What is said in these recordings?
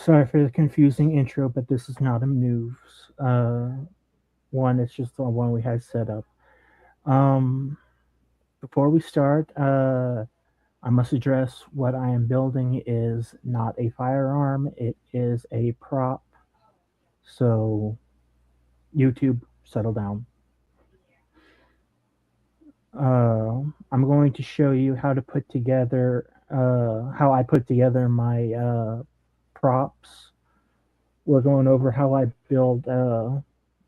Sorry for the confusing intro, but this is not a news uh, one. It's just the one we had set up. Um, Before we start, I must address what I am building is not a firearm. It is a prop. So YouTube, settle down. I'm going to show you how to put together how I put together my props. We're going over how I build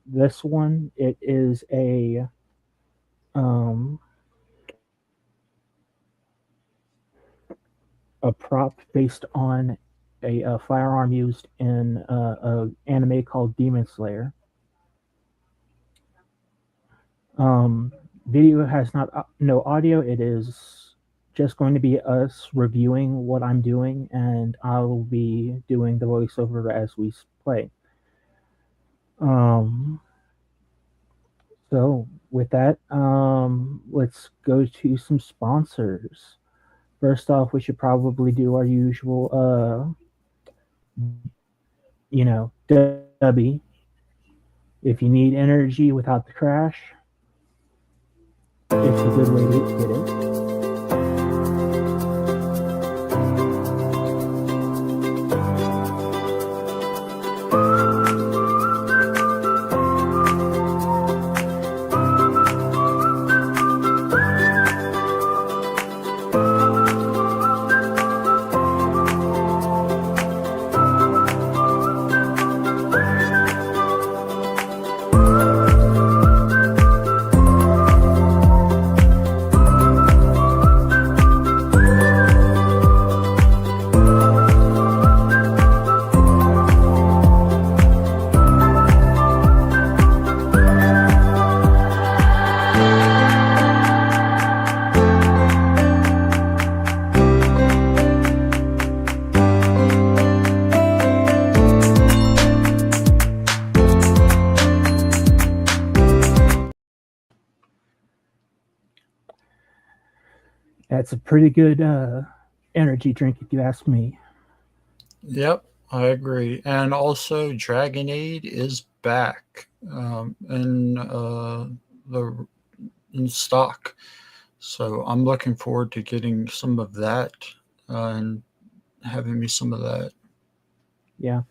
this one. It is um, a prop based on a firearm used in a anime called Demon Slayer. Um, Video has not no audio. It is just going to be us reviewing what I'm doing, and I'll be doing the voiceover as we play. Um, so with that, let's go to some sponsors. First off, we should probably do our usual, Dubby. If you need energy without the crash, it's a good way to get it. That's a pretty good energy drink, if you ask me. Yep, I agree. And also, Dragonade is back the in stock. So I'm looking forward to getting some of that and having me some of that. Yeah,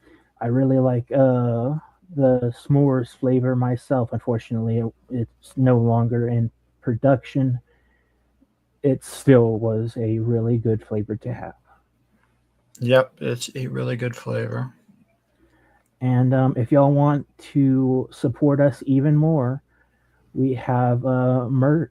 I really like the s'mores flavor myself. Unfortunately, it's no longer in production. It still was a really good flavor to have. Yep, it's a really good flavor. And if y'all want to support us even more, we have merch.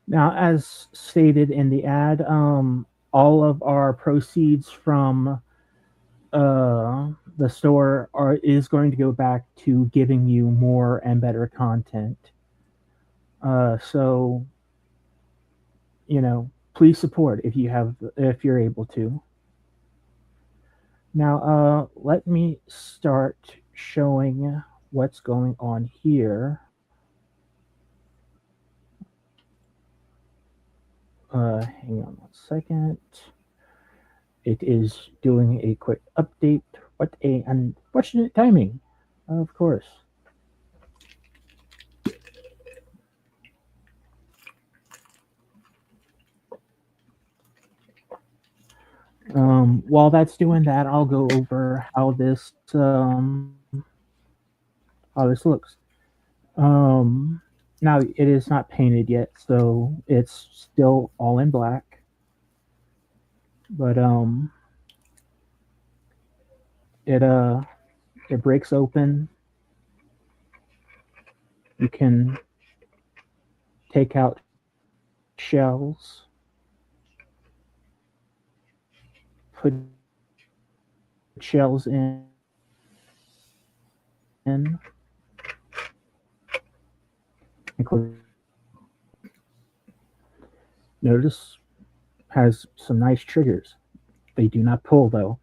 Now, as stated in the ad, all of our proceeds from the store is going to go back to giving you more and better content. So please support if you're able to. Now, let me start showing what's going on here. Hang on 1 second. It is doing a quick update. What a unfortunate timing. Of course. While that's doing that, I'll go over how this how this looks. Um, Now it is not painted yet, so it's still all in black. But it it breaks open. You can take out shells, put shells in, and close it. Notice has some nice triggers. They do not pull though,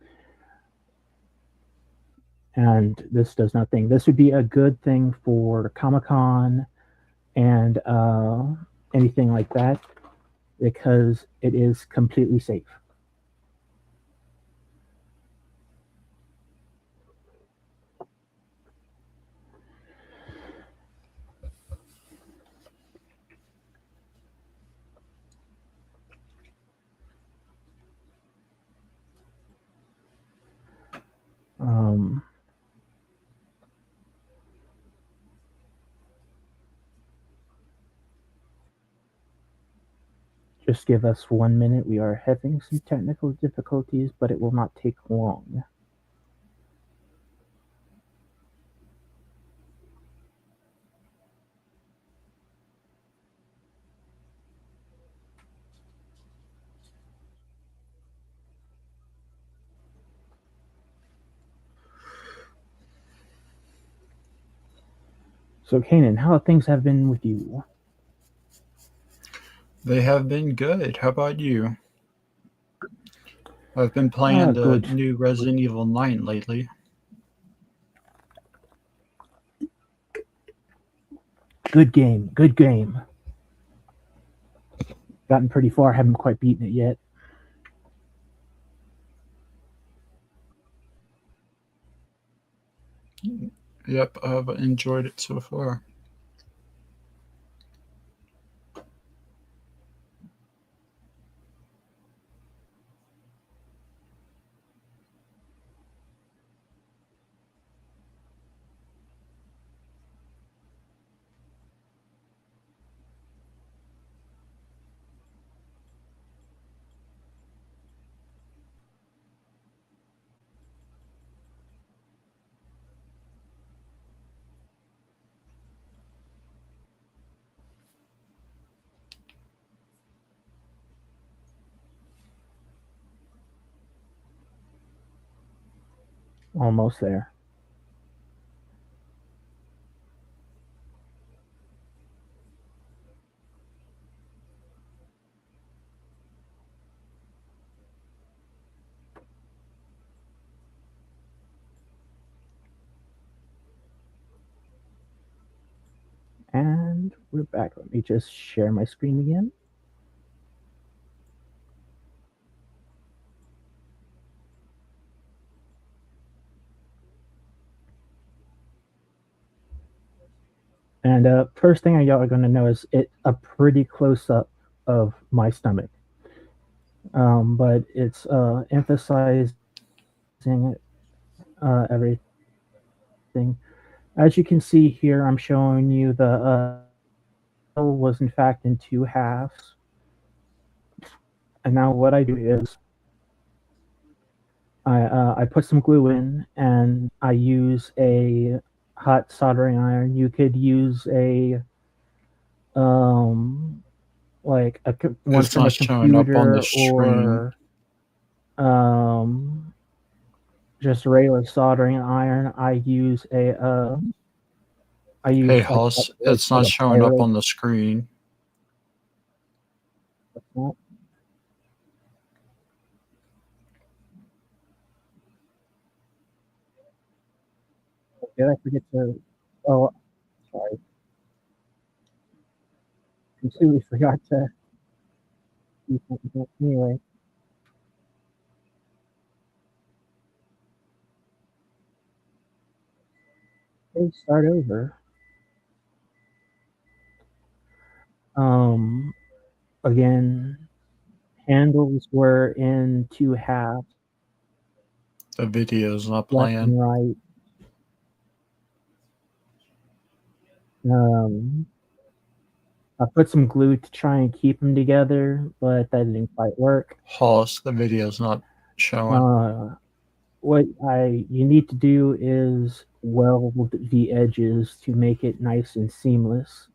and this does not thing. This would be a good thing for Comic Con and anything like that because it is completely safe. Um, just give us 1 minute. We are having some technical difficulties, but it will not take long. So, Kanan, how things have been with you? They have been good. How about you? I've been playing Good. the new Resident Evil 9 lately. Good game. Good game. Gotten pretty far. Haven't quite beaten it yet. Yep, I've enjoyed it so far. Almost there. And we're back. Let me just share my screen again. And first thing y'all are going to know is it a pretty close up of my stomach. But it's emphasizing everything. As you can see here, I'm showing you the was in fact in two halves. And now what I do is I put some glue in and I use a hot soldering iron. You could use a um like one It's from a not showing up on the computer screen. or um just a regular soldering iron. I Hey, use like a, Hoss, like, it's like not a showing up pilot. on the screen. Did I forget to? Oh, sorry, completely forgot to do something. Anyway, let's start over. Um, Again, handles were in two halves, The video's not left playing. and right. Um, I put some glue to try and keep them together, but that didn't quite work. Hoss, the video's not showing. Uh, what I you need to do is weld the edges to make it nice and seamless.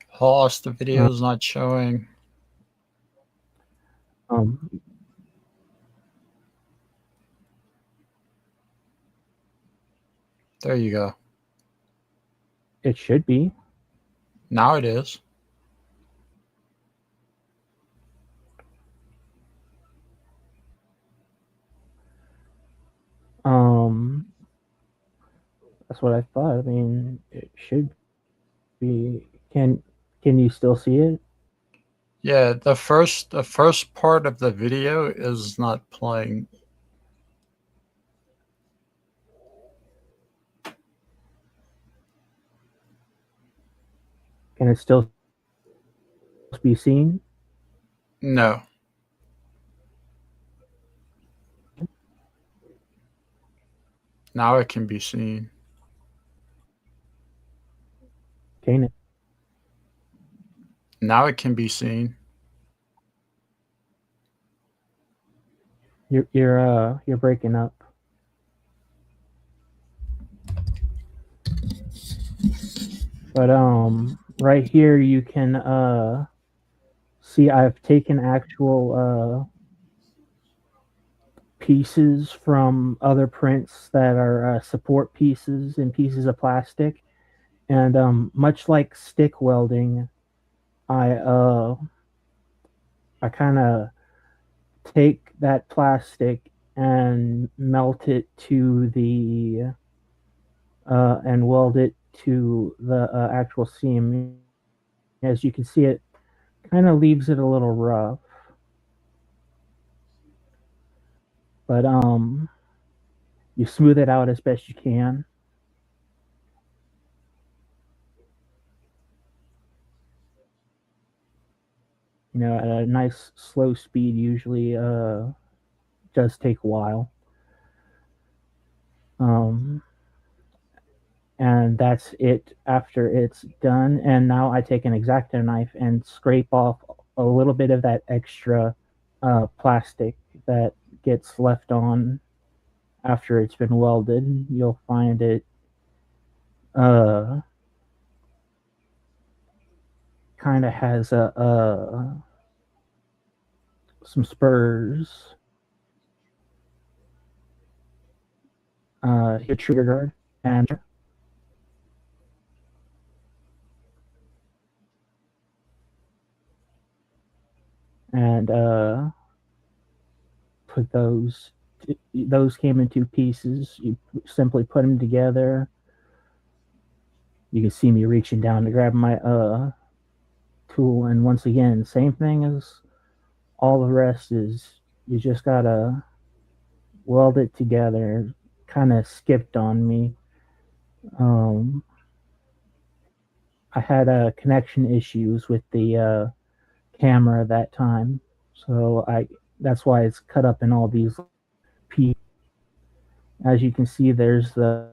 Hoss, the Uh, video's not showing. Um, There you go. it should be. Now it is. Um, that's what I thought. I mean, it should be. Can you still see it? Yeah, the first part of the video is not playing. Can it still be seen? No. Now it can be seen. Can it? Now it can be seen. You're breaking up. But right here you can see I've taken actual pieces from other prints that are support pieces and pieces of plastic, and much like stick welding, I uh I kind of take that plastic and melt it to the and weld it to the actual seam. As you can see, it kind of leaves it a little rough, but you smooth it out as best you can. You know, at a nice slow speed. Usually, does take a while. Um, and that's it after it's done. And now I take an X-Acto knife and scrape off a little bit of that extra plastic that gets left on after it's been welded. You'll find it uh, kind of has some spurs. Your trigger guard and put those came in two pieces. You simply put them together. You can see me reaching down to grab my tool, and once again, same thing as all the rest is you just gotta weld it together. Kind of skipped on me. Um, I had connection issues with the camera that time, so I that's why it's cut up in all these pieces. As you can see, there's the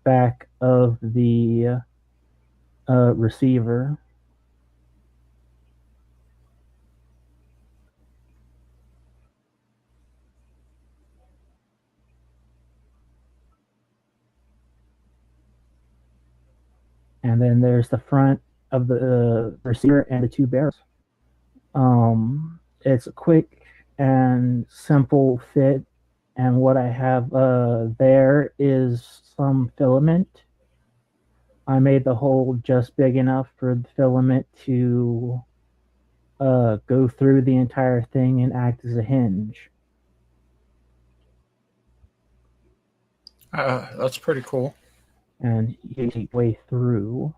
back of the receiver, and then there's the front of the receiver and the two barrels. It's a quick and simple fit, and what I have there is some filament. I made the hole just big enough for the filament to go through the entire thing and act as a hinge. That's pretty cool. And you take way through.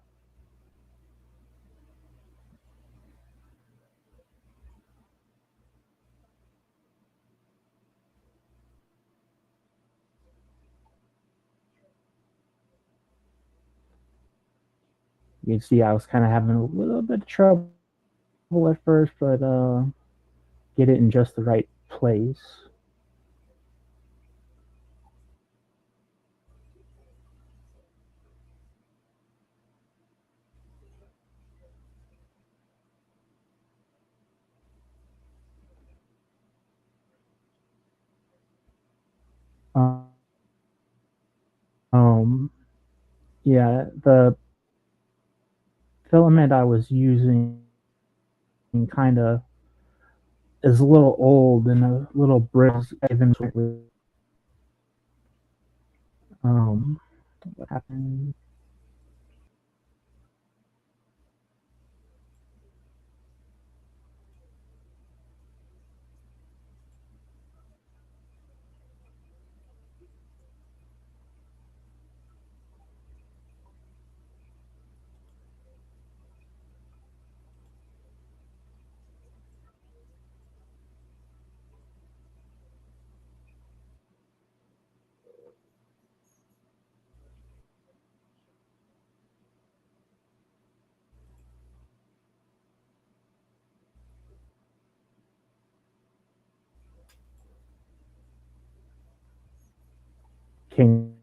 You can see I was kind of having a little bit of trouble at first, but get it in just the right place. Yeah, the filament I was using kind of is a little old and a little brittle. Even um, what happened? Can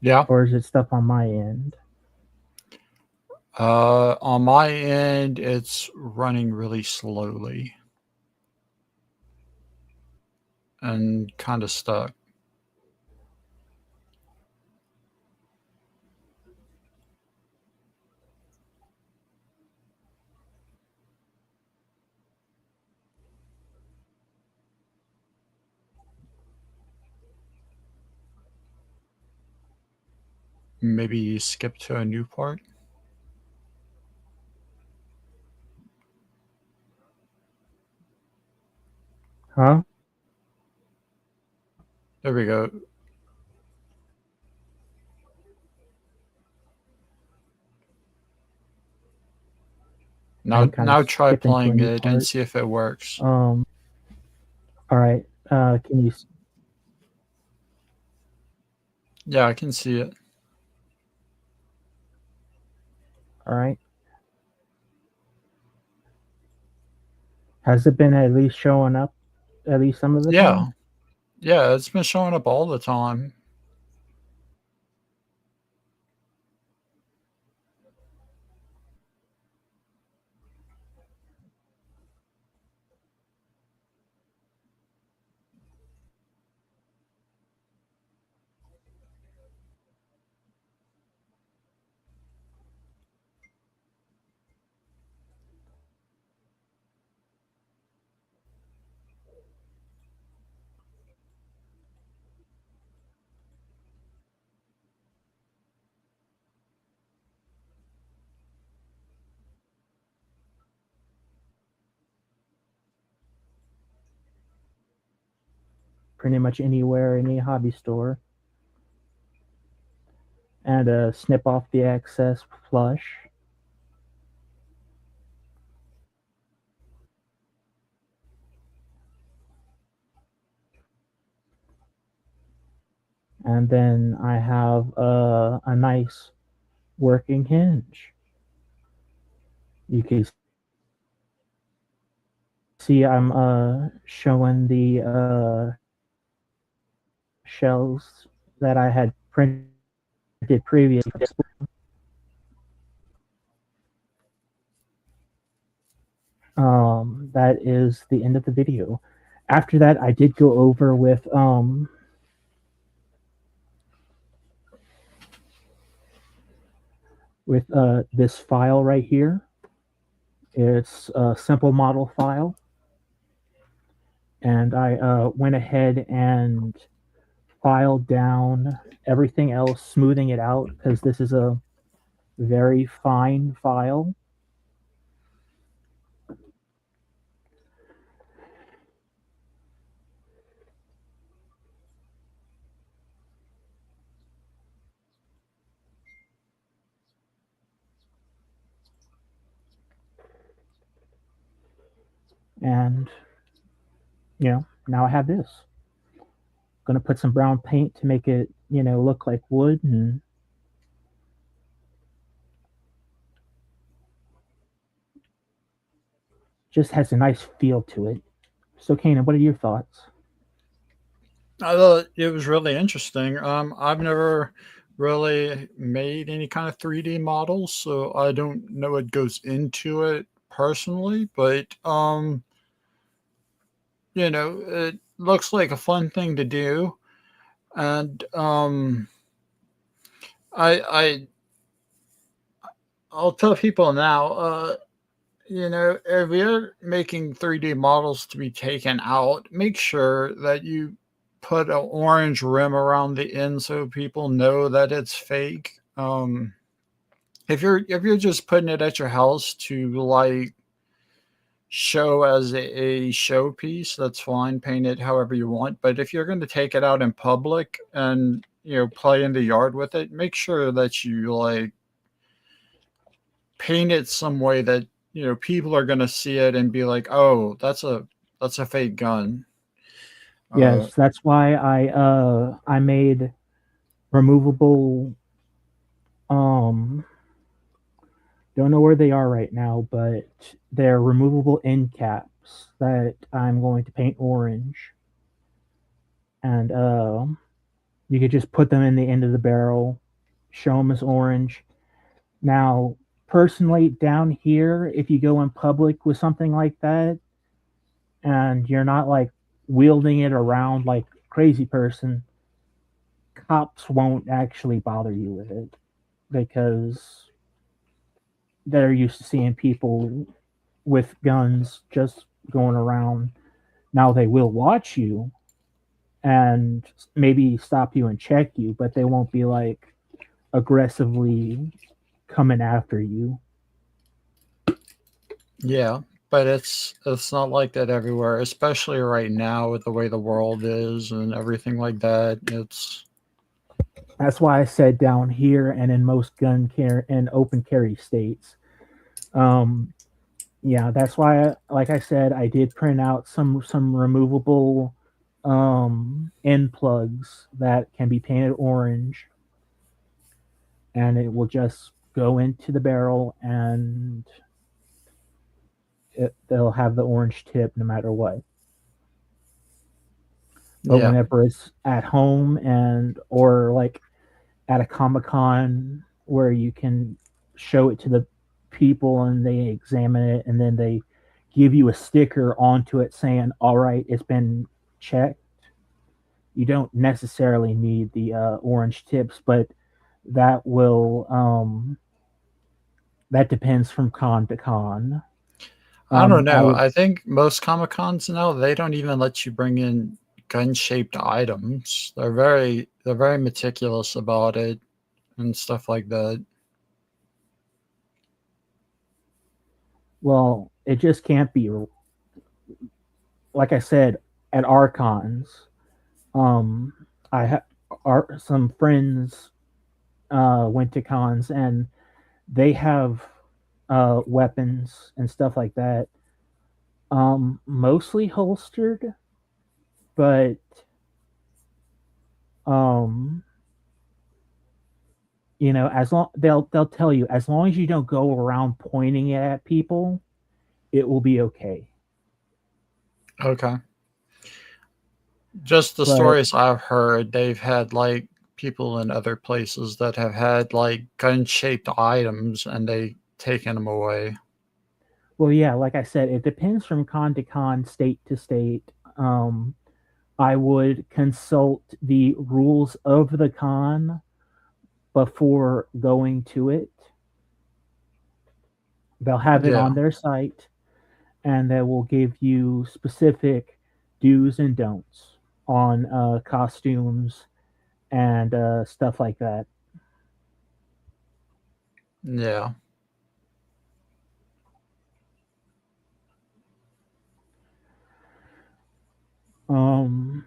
Yeah. or is it stuff on my end? On my end, it's running really slowly and kind of stuck. Maybe you skip to a new part. Huh? There we go. I'm Now, kind of now try skipping to a playing new it and part. see if it works. Um, all right. Can you? Yeah, I can see it. All right. Has it been at least showing up at least some of the time? Yeah, yeah, it's been showing up all the time. Pretty much anywhere, any hobby store, and snip off the excess flush, and then I have a nice working hinge. You can see I'm showing the shells that I had printed previously. That is the end of the video. After that, I did go over with this file right here. It's a simple model file, and I went ahead and filed down everything else, smoothing it out because this is a very fine file. And now I have this. Going to put some brown paint to make it look like wood, and just has a nice feel to it. So, Kanan, what are your thoughts? I thought it was really interesting. I've never really made any kind of 3D models, so I don't know what goes into it personally, but it looks like a fun thing to do. And I I'll tell people now. If you're making 3D models to be taken out, make sure that you put an orange rim around the end so people know that it's fake. If you're just putting it at your house to like show as a showpiece, that's fine. Paint it however you want. But if you're going to take it out in public and play in the yard with it, make sure that you like paint it some way that people are going to see it and be like, oh, that's a fake gun. uh Yes, that's why I made removable, um don't know where they are right now, but they're removable end caps that I'm going to paint orange, and you could just put them in the end of the barrel, show them as orange. Now, personally, down here, if you go in public with something like that, and you're not like wielding it around like a crazy person, cops won't actually bother you with it because they're used to seeing people with guns just going around. Now they will watch you and maybe stop you and check you, but they won't be like aggressively coming after you. yeah, but it's not like that everywhere, especially right now with the way the world is and everything like that. It's That's why I said down here and in most gun care and open carry states. Um, yeah, that's why, like I said, I did print out some removable end plugs that can be painted orange, and it will just go into the barrel, and they'll have the orange tip no matter what. But yeah. whenever it's at home and or like at a Comic Con where you can show it to the people and they examine it and then they give you a sticker onto it saying, "All right, it's been checked." You don't necessarily need the orange tips, but that will that depends from con to con. I don't I know. would I think most Comic Cons now they don't even let you bring in gun shaped items. They're very meticulous about it and stuff like that. well, it just can't be like I said at our cons. Um, I have some friends went to cons and they have weapons and stuff like that. Mostly holstered, but um, as long they'll tell you as long as you don't go around pointing it at people, it will be okay. Okay. Just the But stories I've heard, they've had like people in other places that have had like gun shaped items and they taken them away. well, yeah, like I said, it depends from con to con, state to state. Um, I would consult the rules of the con before going to it. They'll have it Yeah. on their site and they will give you specific do's and don'ts on costumes and stuff like that. Yeah. Um,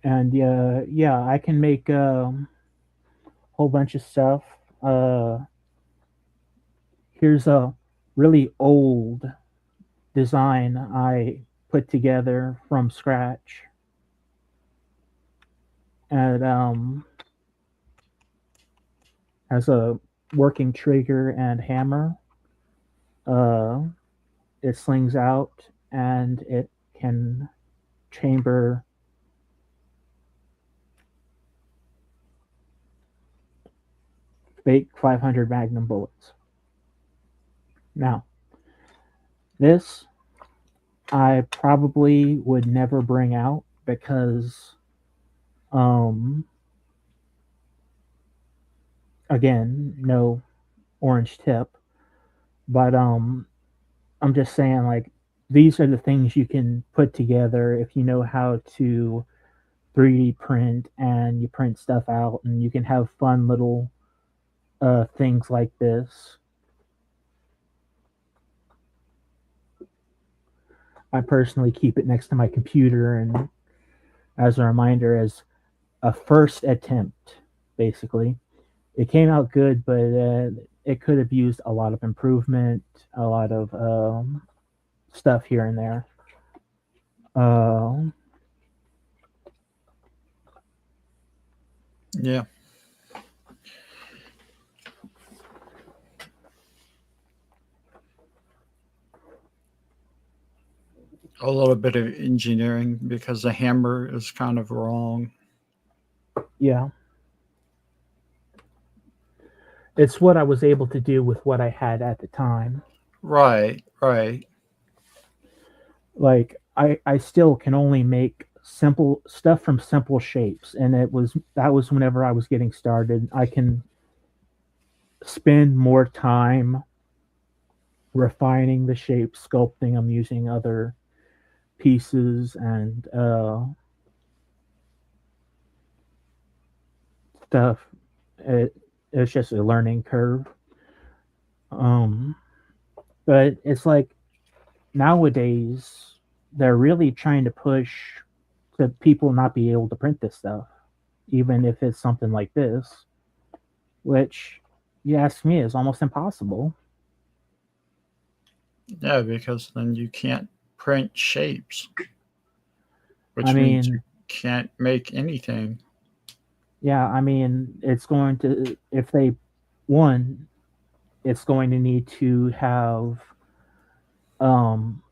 and yeah, I can make a whole bunch of stuff. Uh, Here's a really old design I put together from scratch, and has a working trigger and hammer. Uh, it slings out and it can chamber fake 500 Magnum bullets. Now, this I probably would never bring out because um again, no orange tip, but I'm just saying like these are the things you can put together if you know how to 3D print and you print stuff out and you can have fun little things like this. I personally keep it next to my computer and as a reminder as a first attempt basically. It came out good, but it could have used a lot of improvement, a lot of stuff here and there. Uh, Yeah. A little bit of engineering because the hammer is kind of wrong. yeah, it's what I was able to do with what I had at the time. Right, right. Like I still can only make simple stuff from simple shapes, and that was whenever I was getting started. I can spend more time refining the shape, sculpting them using other pieces and stuff. It, it's just a learning curve. Um, but it's like nowadays they're really trying to push to people not be able to print this stuff, even if it's something like this, which you ask me is almost impossible. Yeah, because then you can't print shapes, I which means you mean, can't make anything. yeah, I mean, it's going to, if they, one, it's going to need to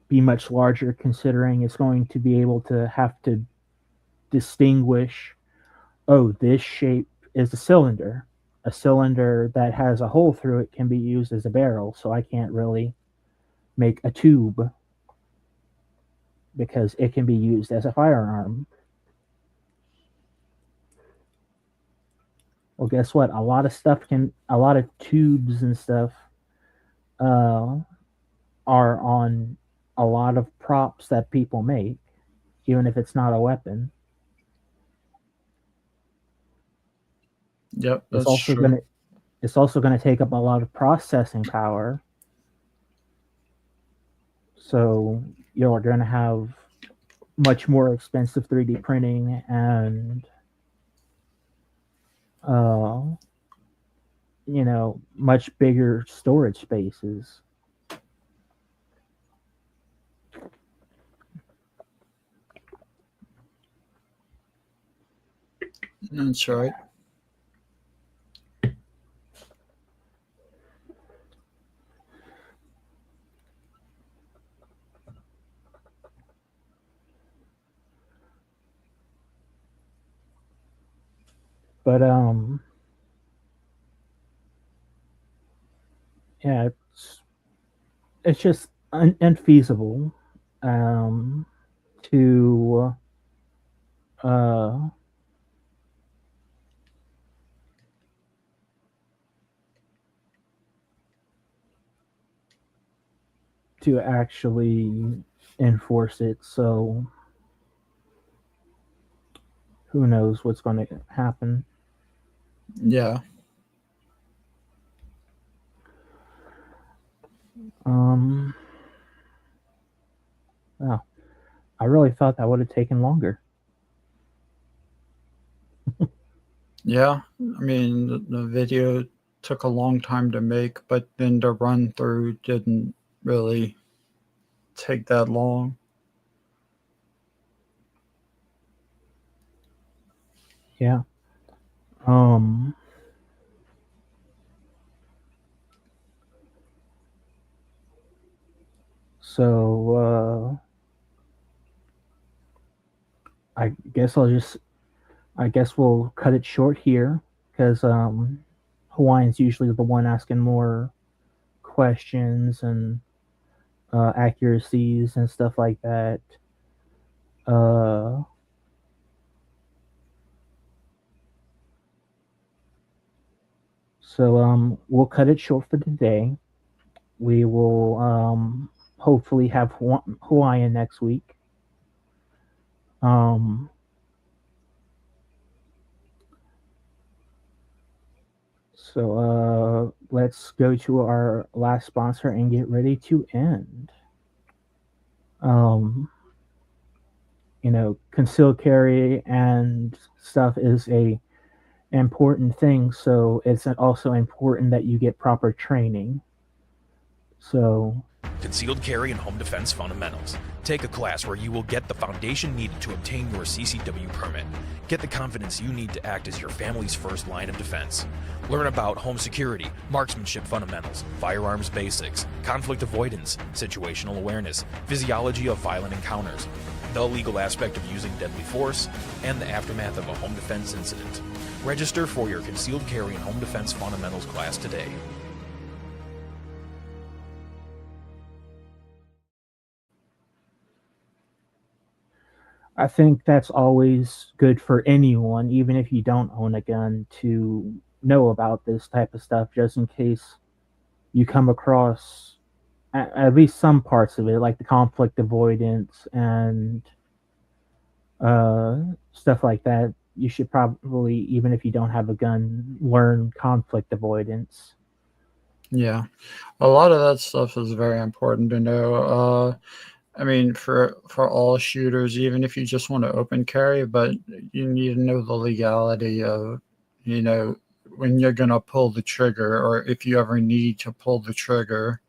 be much larger considering it's going to be able to have to distinguish, oh, this shape is a cylinder. A cylinder that has a hole through it can be used as a barrel, so I can't really make a tube because it can be used as a firearm. Well, guess what? A lot of tubes and stuff uh, are on a lot of props that people make, even if it's not a weapon. Yep, It's that's also true. gonna it's also gonna take up a lot of processing power. So you're gonna have much more expensive 3D printing and uh, much bigger storage spaces. That's right. But yeah, it's just unfeasible um, to uh, to actually enforce it. So who knows what's going to happen? Yeah. Um, wow, I really thought that would have taken longer. Yeah. I mean, the video took a long time to make, but then the run through didn't really take that long. Yeah. Um, so I guess I guess we'll cut it short here because Hawaiian's usually the one asking more questions and accuracies and stuff like that. Uh, So we'll cut it short for today. We will hopefully have Hawaiian next week. Um, so let's go to our last sponsor and get ready to end. Um, concealed carry and stuff is a important thing. So it's also important that you get proper training. So Concealed Carry and Home Defense Fundamentals. Take a class where you will get the foundation needed to obtain your CCW permit. Get the confidence you need to act as your family's first line of defense. Learn about home security, marksmanship fundamentals, firearms basics, conflict avoidance, situational awareness, physiology of violent encounters, the legal aspect of using deadly force, and the aftermath of a home defense incident. Register for your Concealed Carry and Home Defense Fundamentals class today. I think that's always good for anyone, even if you don't own a gun, to know about this type of stuff, just in case you come across at least some parts of it, like the conflict avoidance and uh, stuff like that. You should probably, even if you don't have a gun, learn conflict avoidance. Yeah, a lot of that stuff is very important to know. I mean, for all shooters, even if you just want to open carry, but you need to know the legality of, you know, when you're gonna pull the trigger, or if you ever need to pull the trigger.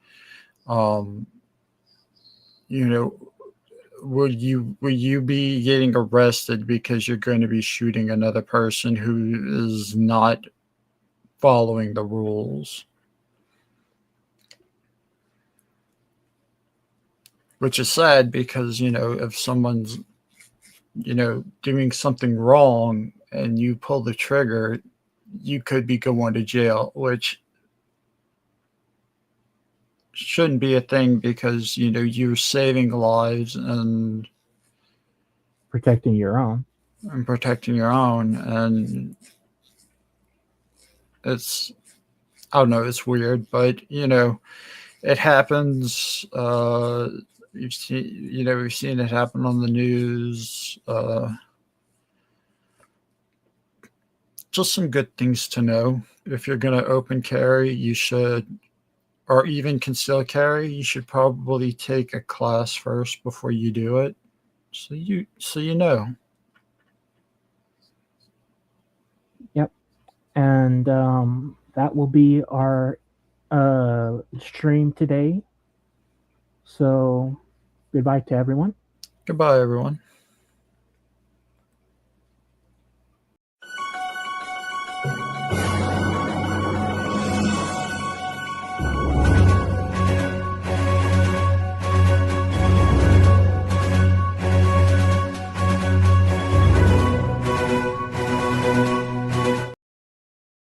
Um, you know, would you be getting arrested because you're going to be shooting another person who is not following the rules? Which is sad because, if someone's, doing something wrong and you pull the trigger, you could be going to jail, which shouldn't be a thing because, you're saving lives Protecting your own. and protecting your own. And it's, I don't know, it's weird, but, it happens. We've seen it happen on the news. Just some good things to know. If you're going to open carry, you should, or even conceal carry, you should probably take a class first before you do it, so you know. Yep. And that will be our stream today. So goodbye to everyone. Goodbye, everyone.